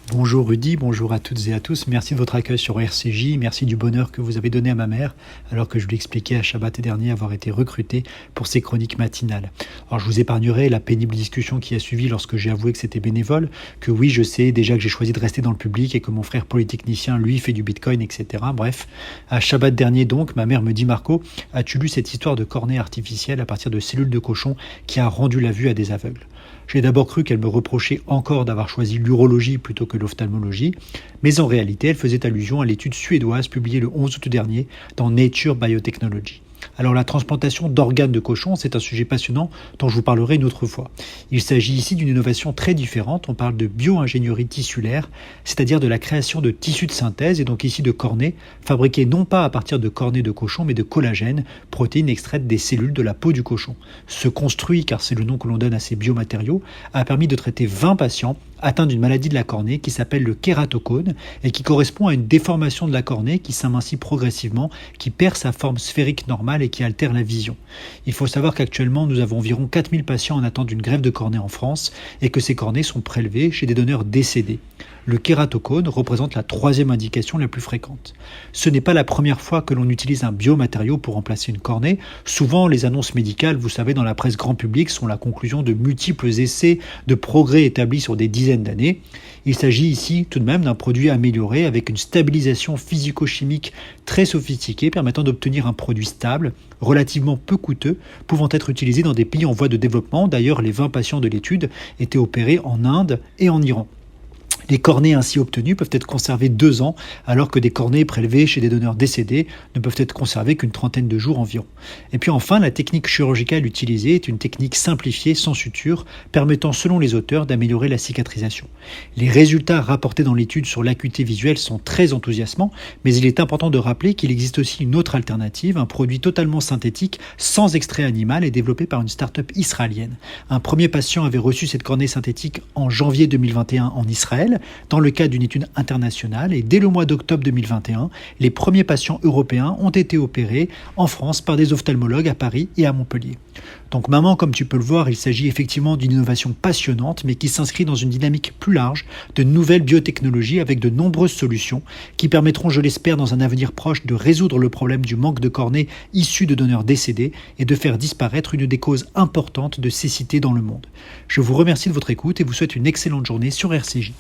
Bonjour Rudy, bonjour à toutes et à tous. Merci de votre accueil sur RCJ, merci du bonheur que vous avez donné à ma mère alors que je lui expliquais à Shabbat dernier avoir été recruté pour ses chroniques matinales. Alors je vous épargnerai la pénible discussion qui a suivi lorsque j'ai avoué que c'était bénévole, que oui je sais déjà que j'ai choisi de rester dans le public et que mon frère polytechnicien lui fait du bitcoin, etc. Bref, à Shabbat dernier donc, ma mère me dit: Marco, as-tu lu cette histoire de cornée artificielle à partir de cellules de cochon qui a rendu la vue à des aveugles? J'ai d'abord cru qu'elle me reprochait encore d'avoir choisi l'urologie plutôt que l'ophtalmologie, mais en réalité, elle faisait allusion à l'étude suédoise publiée le 11 août dernier dans Nature Biotechnology. Alors la transplantation d'organes de cochon, c'est un sujet passionnant dont je vous parlerai une autre fois. Il s'agit ici d'une innovation très différente, on parle de bio-ingénierie tissulaire, c'est-à-dire de la création de tissus de synthèse, et donc ici de cornées, fabriquées non pas à partir de cornées de cochon, mais de collagène, protéines extraites des cellules de la peau du cochon. Ce construit, car c'est le nom que l'on donne à ces biomatériaux, a permis de traiter 20 patients atteints d'une maladie de la cornée qui s'appelle le kératocone et qui correspond à une déformation de la cornée qui s'amincit progressivement, qui perd sa forme sphérique normale et qui altère la vision. Il faut savoir qu'actuellement nous avons environ 4000 patients en attente d'une greffe de cornée en France et que ces cornées sont prélevées chez des donneurs décédés. Le kératocone représente la 3e indication la plus fréquente. Ce n'est pas la première fois que l'on utilise un biomatériau pour remplacer une cornée. Souvent, les annonces médicales, vous savez, dans la presse grand public, sont la conclusion de multiples essais de progrès établis sur des dizaines d'années. Il s'agit ici tout de même d'un produit amélioré avec une stabilisation physico-chimique très sophistiquée permettant d'obtenir un produit stable, relativement peu coûteux, pouvant être utilisé dans des pays en voie de développement. D'ailleurs, les 20 patients de l'étude étaient opérés en Inde et en Iran. Les cornées ainsi obtenues peuvent être conservées 2 ans, alors que des cornées prélevées chez des donneurs décédés ne peuvent être conservées qu'une trentaine de jours environ. Et puis enfin, la technique chirurgicale utilisée est une technique simplifiée, sans suture, permettant selon les auteurs d'améliorer la cicatrisation. Les résultats rapportés dans l'étude sur l'acuité visuelle sont très enthousiasmants, mais il est important de rappeler qu'il existe aussi une autre alternative, un produit totalement synthétique, sans extrait animal et développé par une start-up israélienne. Un premier patient avait reçu cette cornée synthétique en janvier 2021 en Israël, dans le cadre d'une étude internationale, et dès le mois d'octobre 2021, les premiers patients européens ont été opérés en France par des ophtalmologues à Paris et à Montpellier. Donc maman, comme tu peux le voir, il s'agit effectivement d'une innovation passionnante, mais qui s'inscrit dans une dynamique plus large de nouvelles biotechnologies avec de nombreuses solutions qui permettront, je l'espère, dans un avenir proche, de résoudre le problème du manque de cornées issues de donneurs décédés et de faire disparaître une des causes importantes de cécité dans le monde. Je vous remercie de votre écoute et vous souhaite une excellente journée sur RCJ.